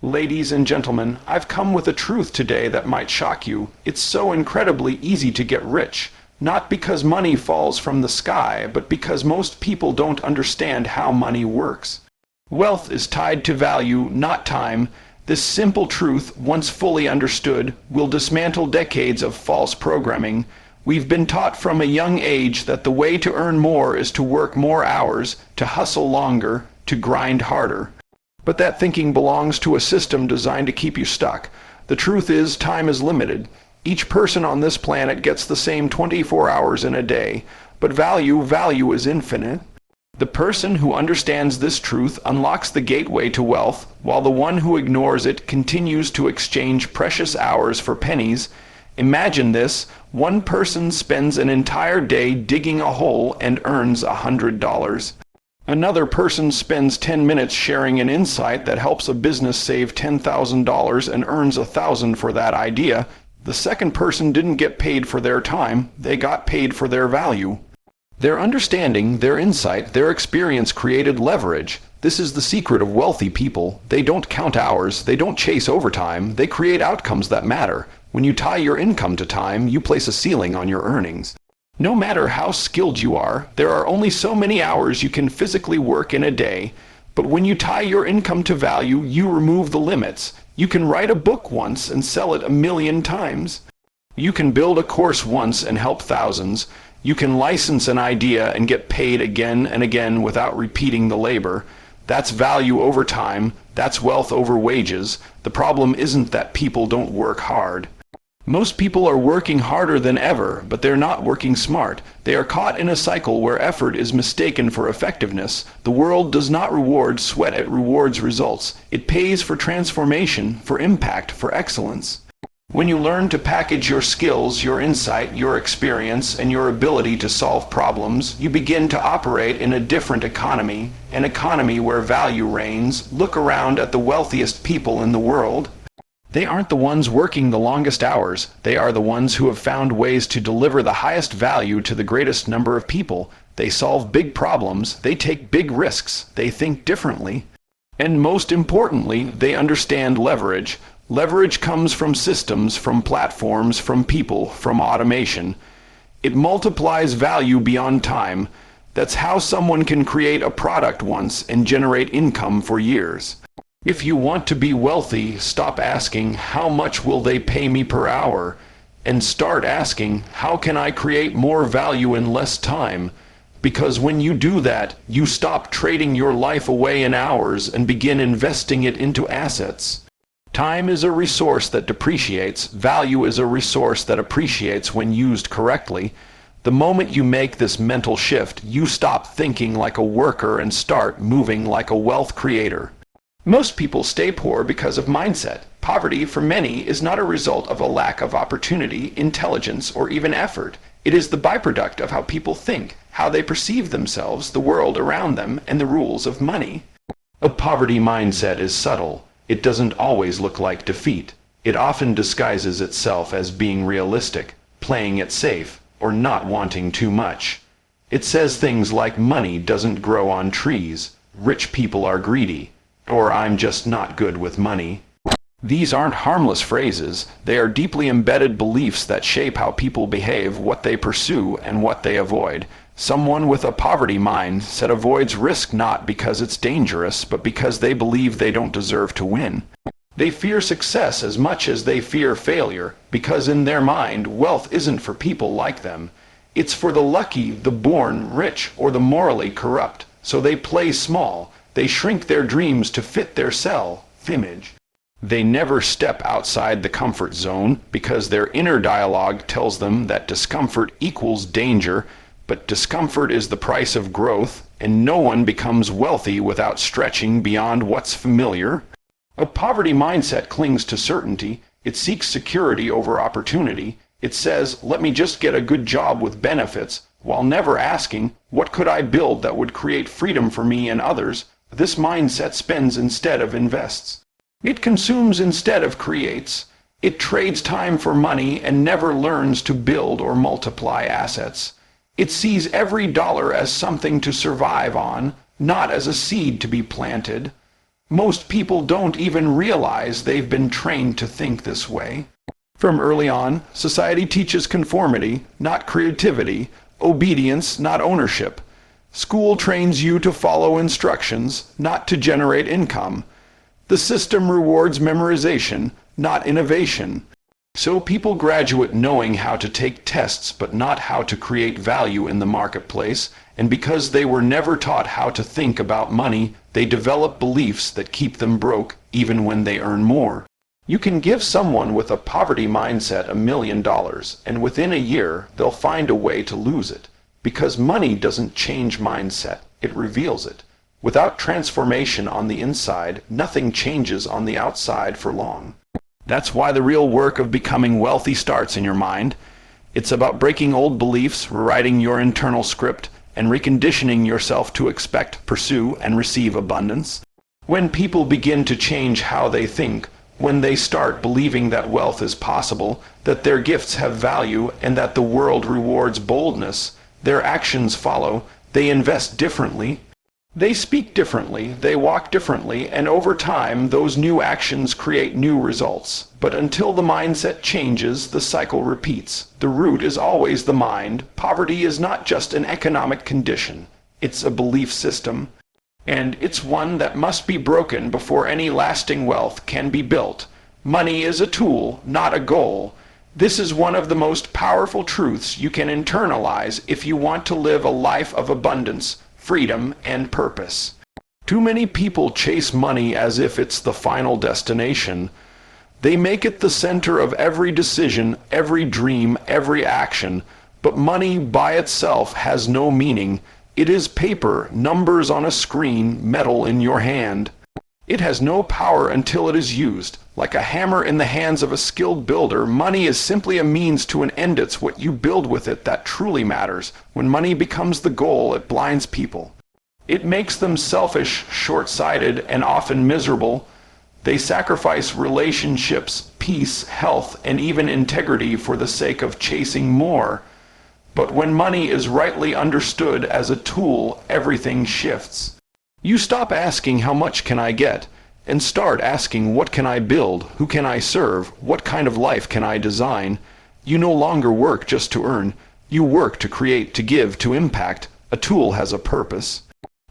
Ladies and gentlemen, I've come with a truth today that might shock you. It's so incredibly easy to get rich. Not because money falls from the sky, but because most people don't understand how money works. Wealth is tied to value, not time. This simple truth, once fully understood, will dismantle decades of false programming. We've been taught from a young age that the way to earn more is to work more hours, to hustle longer, to grind harder. But that thinking belongs to a system designed to keep you stuck. The truth is, time is limited. Each person on this planet gets the same 24 hours in a day. But value is infinite. The person who understands this truth unlocks the gateway to wealth, while the one who ignores it continues to exchange precious hours for pennies. Imagine this: one person spends an entire day digging a hole and earns $100. Another person spends 10 minutes sharing an insight that helps a business save $10,000 and earns $1,000 for that idea. The second person didn't get paid for their time, they got paid for their value. Their understanding, their insight, their experience created leverage. This is the secret of wealthy people. They don't count hours, they don't chase overtime, they create outcomes that matter. When you tie your income to time, you place a ceiling on your earnings. No matter how skilled you are, there are only so many hours you can physically work in a day. But when you tie your income to value, you remove the limits. You can write a book once and sell it 1,000,000 times. You can build a course once and help thousands. You can license an idea and get paid again and again without repeating the labor. That's value over time. That's wealth over wages. The problem isn't that people don't work hard. Most people are working harder than ever, but they're not working smart. They are caught in a cycle where effort is mistaken for effectiveness. The world does not reward sweat, it rewards results. It pays for transformation, for impact, for excellence. When you learn to package your skills, your insight, your experience, and your ability to solve problems, you begin to operate in a different economy, an economy where value reigns. Look around at the wealthiest people in the world. They aren't the ones working the longest hours. They are the ones who have found ways to deliver the highest value to the greatest number of people. They solve big problems. They take big risks. They think differently. And most importantly, they understand leverage. Leverage comes from systems, from platforms, from people, from automation. It multiplies value beyond time. That's how someone can create a product once and generate income for years. If you want to be wealthy, stop asking, how much will they pay me per hour? And start asking, how can I create more value in less time? Because when you do that, you stop trading your life away in hours and begin investing it into assets. Time is a resource that depreciates. Value is a resource that appreciates when used correctly. The moment you make this mental shift, you stop thinking like a worker and start moving like a wealth creator. Most people stay poor because of mindset. Poverty, for many, is not a result of a lack of opportunity, intelligence, or even effort. It is the byproduct of how people think, how they perceive themselves, the world around them, and the rules of money. A poverty mindset is subtle. It doesn't always look like defeat. It often disguises itself as being realistic, playing it safe, or not wanting too much. It says things like money doesn't grow on trees, rich people are greedy, or I'm just not good with money. These aren't harmless phrases. They are deeply embedded beliefs that shape how people behave, what they pursue, and what they avoid. Someone with a poverty mindset avoids risk not because it's dangerous, but because they believe they don't deserve to win. They fear success as much as they fear failure, because in their mind, wealth isn't for people like them. It's for the lucky, the born rich, or the corrupt. So they play small. They shrink their dreams to fit their self-image. They never step outside the comfort zone because their inner dialogue tells them that discomfort equals danger, but discomfort is the price of growth, and no one becomes wealthy without stretching beyond what's familiar. A poverty mindset clings to certainty. It seeks security over opportunity. It says, let me just get a good job with benefits, while never asking, what could I build that would create freedom for me and others? This mindset spends instead of invests. It consumes instead of creates. It trades time for money and never learns to build or multiply assets. It sees every dollar as something to survive on, not as a seed to be planted. Most people don't even realize they've been trained to think this way. From early on, society teaches conformity, not creativity, obedience, not ownership. School trains you to follow instructions, not to generate income. The system rewards memorization, not innovation. So people graduate knowing how to take tests but not how to create value in the marketplace, and because they were never taught how to think about money, they develop beliefs that keep them broke even when they earn more. You can give someone with a poverty mindset $1 million, and within a year they'll find a way to lose it. Because money doesn't change mindset, it reveals it. Without transformation on the inside, nothing changes on the outside for long. That's why the real work of becoming wealthy starts in your mind. It's about breaking old beliefs, rewriting your internal script, and reconditioning yourself to expect, pursue, and receive abundance. When people begin to change how they think, when they start believing that wealth is possible, that their gifts have value, and that the world rewards boldness, their actions follow. They invest differently. They speak differently, they walk differently, and over time those new actions create new results. But until the mindset changes, the cycle repeats. The root is always the mind. Poverty is not just an economic condition, it's a belief system. And it's one that must be broken before any lasting wealth can be built. Money is a tool, not a goal. This is one of the most powerful truths you can internalize if you want to live a life of abundance, freedom, and purpose. Too many people chase money as if it's the final destination. They make it the center of every decision, every dream, every action. But money by itself has no meaning. It is paper, numbers on a screen, metal in your hand. It has no power until it is used. Like a hammer in the hands of a skilled builder, money is simply a means to an end. It's what you build with it that truly matters. When money becomes the goal, it blinds people. It makes them selfish, short-sighted, and often miserable. They sacrifice relationships, peace, health, and even integrity for the sake of chasing more. But when money is rightly understood as a tool, everything shifts. You stop asking how much can I get, and start asking what can I build, who can I serve, what kind of life can I design. You no longer work just to earn, you work to create, to give, to impact. A tool has a purpose.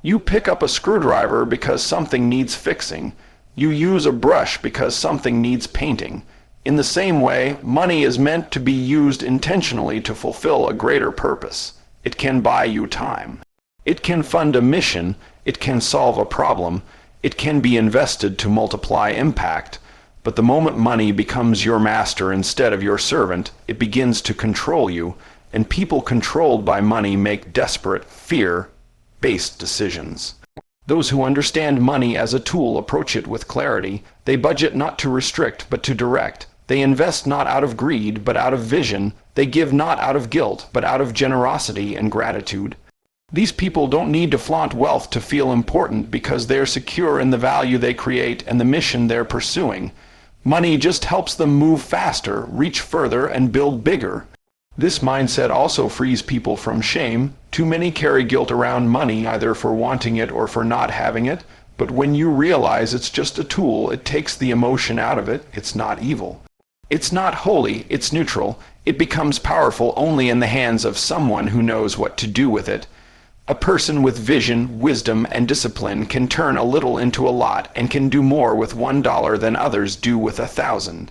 You pick up a screwdriver because something needs fixing. You use a brush because something needs painting. In the same way, money is meant to be used intentionally to fulfill a greater purpose. It can buy you time. It can fund a mission. It can solve a problem. It can be invested to multiply impact. But the moment money becomes your master instead of your servant, it begins to control you, and people controlled by money make desperate, fear-based decisions. Those who understand money as a tool approach it with clarity. They budget not to restrict, but to direct. They invest not out of greed, but out of vision. They give not out of guilt, but out of generosity and gratitude. These people don't need to flaunt wealth to feel important because they're secure in the value they create and the mission they're pursuing. Money just helps them move faster, reach further, and build bigger. This mindset also frees people from shame. Too many carry guilt around money, either for wanting it or for not having it. But when you realize it's just a tool, it takes the emotion out of it. It's not evil. It's not holy, it's neutral. It becomes powerful only in the hands of someone who knows what to do with it. A person with vision, wisdom, and discipline can turn a little into a lot and can do more with $1 than others do with 1,000.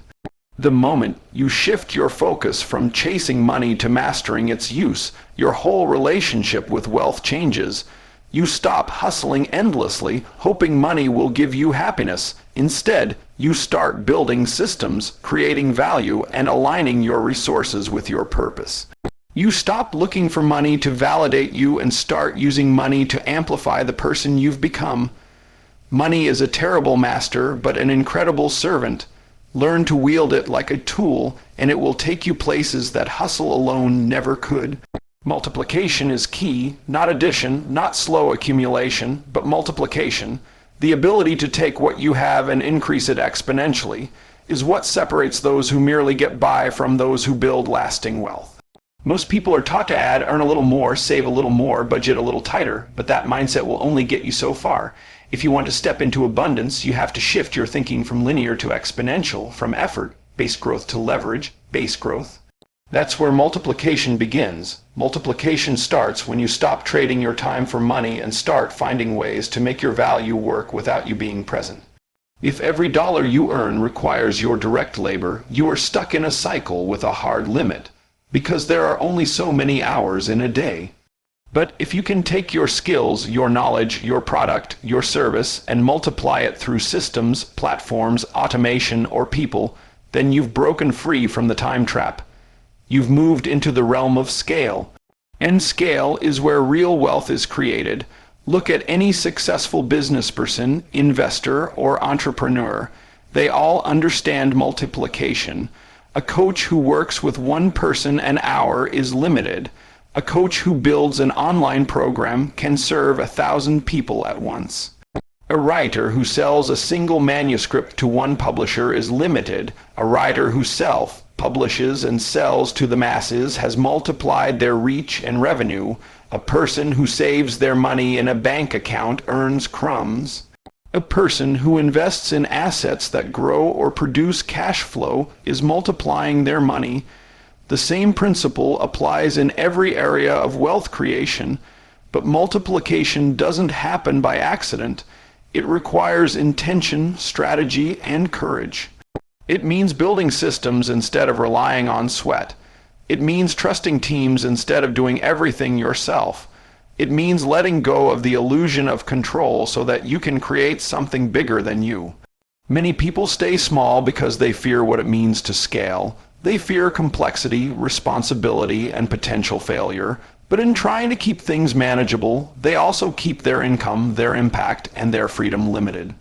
The moment you shift your focus from chasing money to mastering its use, your whole relationship with wealth changes. You stop hustling endlessly, hoping money will give you happiness. Instead, you start building systems, creating value, and aligning your resources with your purpose. You stop looking for money to validate you and start using money to amplify the person you've become. Money is a terrible master, but an incredible servant. Learn to wield it like a tool, and it will take you places that hustle alone never could. Multiplication is key, not addition, not slow accumulation, but multiplication. The ability to take what you have and increase it exponentially is what separates those who merely get by from those who build lasting wealth. Most people are taught to add, earn a little more, save a little more, budget a little tighter, but that mindset will only get you so far. If you want to step into abundance, you have to shift your thinking from linear to exponential, from effort-based growth to leverage-based growth. That's where multiplication begins. Multiplication starts when you stop trading your time for money and start finding ways to make your value work without you being present. If every dollar you earn requires your direct labor, you are stuck in a cycle with a hard limit, because there are only so many hours in a day. But if you can take your skills, your knowledge, your product, your service, and multiply it through systems, platforms, automation, or people, then you've broken free from the time trap. You've moved into the realm of scale. And scale is where real wealth is created. Look at any successful business person, investor, or entrepreneur. They all understand multiplication. A coach who works with one person an hour is limited. A coach who builds an online program can serve 1,000 people at once. A writer who sells a single manuscript to one publisher is limited. A writer who self-publishes and sells to the masses has multiplied their reach and revenue. A person who saves their money in a bank account earns crumbs. A person who invests in assets that grow or produce cash flow is multiplying their money. The same principle applies in every area of wealth creation, but multiplication doesn't happen by accident. It requires intention, strategy, and courage. It means building systems instead of relying on sweat. It means trusting teams instead of doing everything yourself. It means letting go of the illusion of control so that you can create something bigger than you. Many people stay small because they fear what it means to scale. They fear complexity, responsibility, and potential failure. But in trying to keep things manageable, they also keep their income, their impact, and their freedom limited.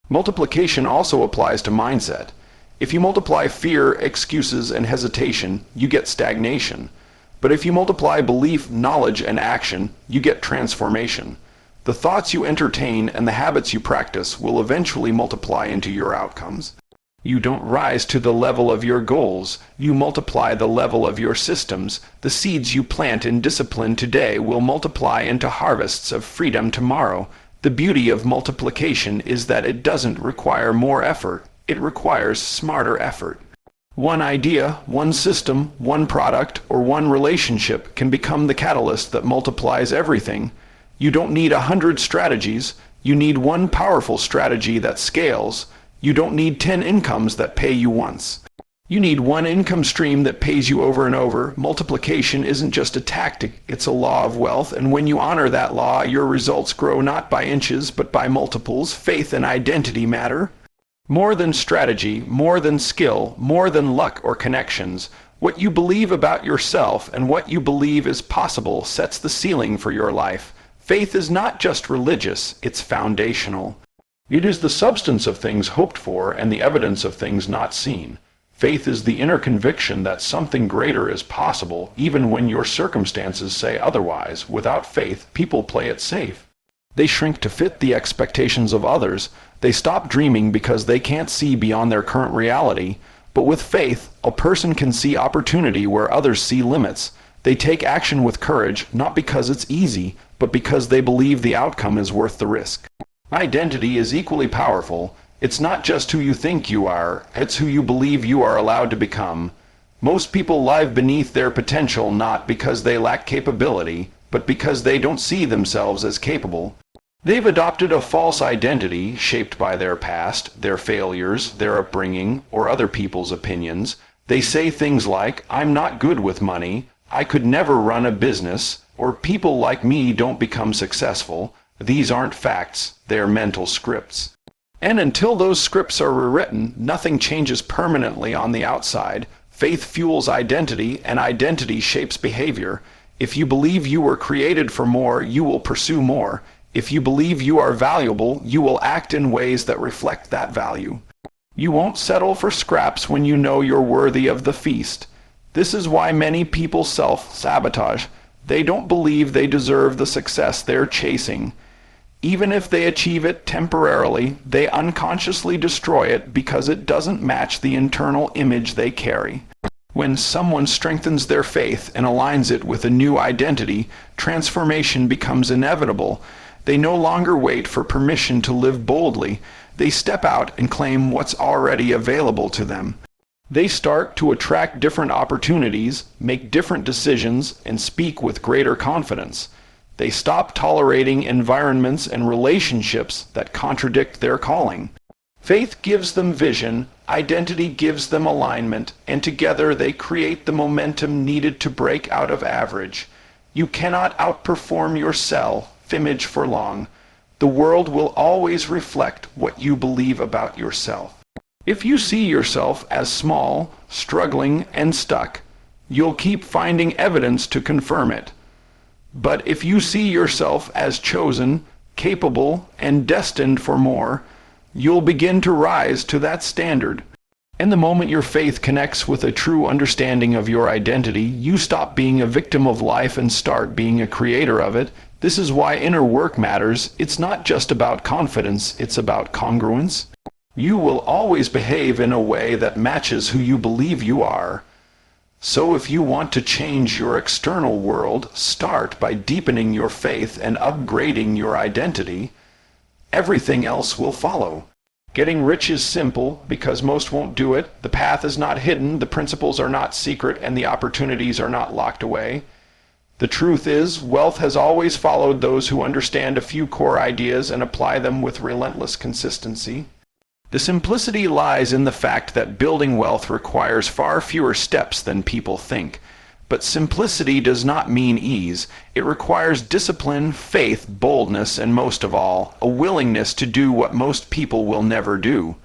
Multiplication also applies to mindset. If you multiply fear, excuses, and hesitation, you get stagnation. But if you multiply belief, knowledge, and action, you get transformation. The thoughts you entertain and the habits you practice will eventually multiply into your outcomes. You don't rise to the level of your goals. You multiply the level of your systems. The seeds you plant in discipline today will multiply into harvests of freedom tomorrow. The beauty of multiplication is that it doesn't require more effort. It requires smarter effort. One idea, one system, one product, or one relationship can become the catalyst that multiplies everything. You don't need 100 strategies. You need one powerful strategy that scales. You don't need 10 incomes that pay you once. You need one income stream that pays you over and over. Multiplication isn't just a tactic, it's a law of wealth, and when you honor that law, your results grow not by inches, but by multiples. Faith and identity matter. More than strategy, more than skill, more than luck or connections, what you believe about yourself and what you believe is possible sets the ceiling for your life. Faith is not just religious, it's foundational. It is the substance of things hoped for and the evidence of things not seen. Faith is the inner conviction that something greater is possible, even when your circumstances say otherwise. Without faith, people play it safe. They shrink to fit the expectations of others. They stop dreaming because they can't see beyond their current reality. But with faith, a person can see opportunity where others see limits. They take action with courage, not because it's easy, but because they believe the outcome is worth the risk. Identity is equally powerful. It's not just who you think you are, it's who you believe you are allowed to become. Most people live beneath their potential not because they lack capability, but because they don't see themselves as capable. They've adopted a false identity shaped by their past, their failures, their upbringing, or other people's opinions. They say things like, "I'm not good with money," "I could never run a business," or "people like me don't become successful." These aren't facts, they're mental scripts. And until those scripts are rewritten, nothing changes permanently on the outside. Faith fuels identity, and identity shapes behavior. If you believe you were created for more, you will pursue more. If you believe you are valuable, you will act in ways that reflect that value. You won't settle for scraps when you know you're worthy of the feast. This is why many people self-sabotage. They don't believe they deserve the success they're chasing. Even if they achieve it temporarily, they unconsciously destroy it because it doesn't match the internal image they carry. When someone strengthens their faith and aligns it with a new identity, transformation becomes inevitable. They no longer wait for permission to live boldly. They step out and claim what's already available to them. They start to attract different opportunities, make different decisions, and speak with greater confidence. They stop tolerating environments and relationships that contradict their calling. Faith gives them vision, identity gives them alignment, and together they create the momentum needed to break out of average. You cannot outperform your self-image for long. The world will always reflect what you believe about yourself. If you see yourself as small, struggling, and stuck, you'll keep finding evidence to confirm it. But if you see yourself as chosen, capable, and destined for more, you'll begin to rise to that standard. And the moment your faith connects with a true understanding of your identity, you stop being a victim of life and start being a creator of it. This is why inner work matters. It's not just about confidence, it's about congruence. You will always behave in a way that matches who you believe you are. So if you want to change your external world, start by deepening your faith and upgrading your identity. Everything else will follow. Getting rich is simple because most won't do it. The path is not hidden, the principles are not secret, and the opportunities are not locked away. The truth is, wealth has always followed those who understand a few core ideas and apply them with relentless consistency. The simplicity lies in the fact that building wealth requires far fewer steps than people think. But simplicity does not mean ease. It requires discipline, faith, boldness, and most of all, a willingness to do what most people will never do.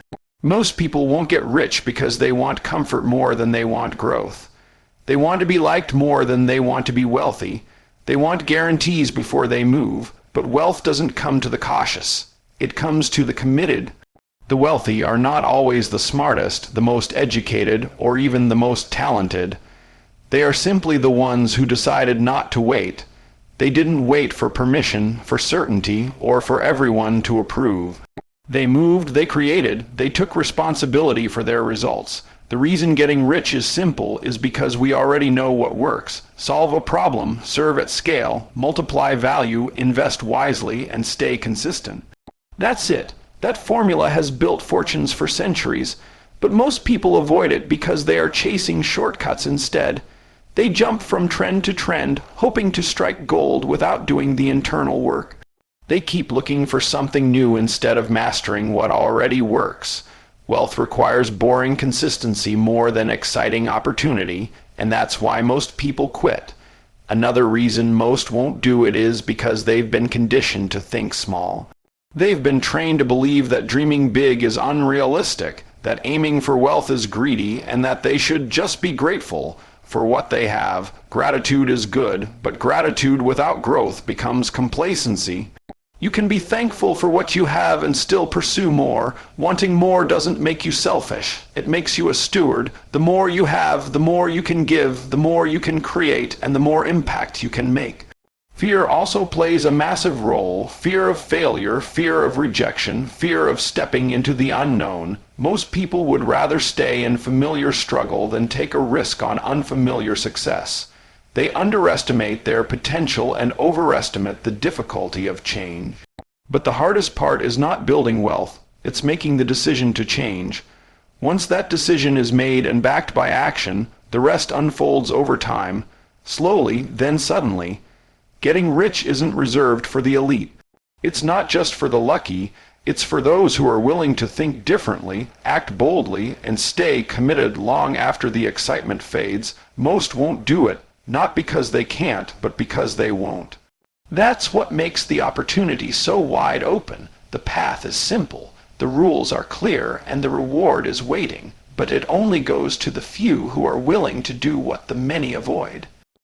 Most people won't get rich because they want comfort more than they want growth. They want to be liked more than they want to be wealthy. They want guarantees before they move, but wealth doesn't come to the cautious. It comes to the committed. The wealthy are not always the smartest, the most educated, or even the most talented. They are simply the ones who decided not to wait. They didn't wait for permission, for certainty, or for everyone to approve. They moved, they created, they took responsibility for their results. The reason getting rich is simple is because we already know what works. Solve a problem, serve at scale, multiply value, invest wisely, and stay consistent. That's it. That formula has built fortunes for centuries, but most people avoid it because they are chasing shortcuts instead. They jump from trend to trend, hoping to strike gold without doing the internal work. They keep looking for something new instead of mastering what already works. Wealth requires boring consistency more than exciting opportunity, and that's why most people quit. Another reason most won't do it is because they've been conditioned to think small. They've been trained to believe that dreaming big is unrealistic, that aiming for wealth is greedy, and that they should just be grateful for what they have. Gratitude is good, but gratitude without growth becomes complacency. You can be thankful for what you have and still pursue more. Wanting more doesn't make you selfish. It makes you a steward. The more you have, the more you can give, the more you can create, and the more impact you can make. Fear also plays a massive role. Fear of failure, fear of rejection, fear of stepping into the unknown. Most people would rather stay in familiar struggle than take a risk on unfamiliar success. They underestimate their potential and overestimate the difficulty of change. But the hardest part is not building wealth, it's making the decision to change. Once that decision is made and backed by action, the rest unfolds over time, slowly, then suddenly. Getting rich isn't reserved for the elite. It's not just for the lucky, it's for those who are willing to think differently, act boldly, and stay committed long after the excitement fades. Most won't do it, not because they can't, but because they won't. That's what makes the opportunity so wide open. The path is simple, the rules are clear, and the reward is waiting. But it only goes to the few who are willing to do what the many avoid.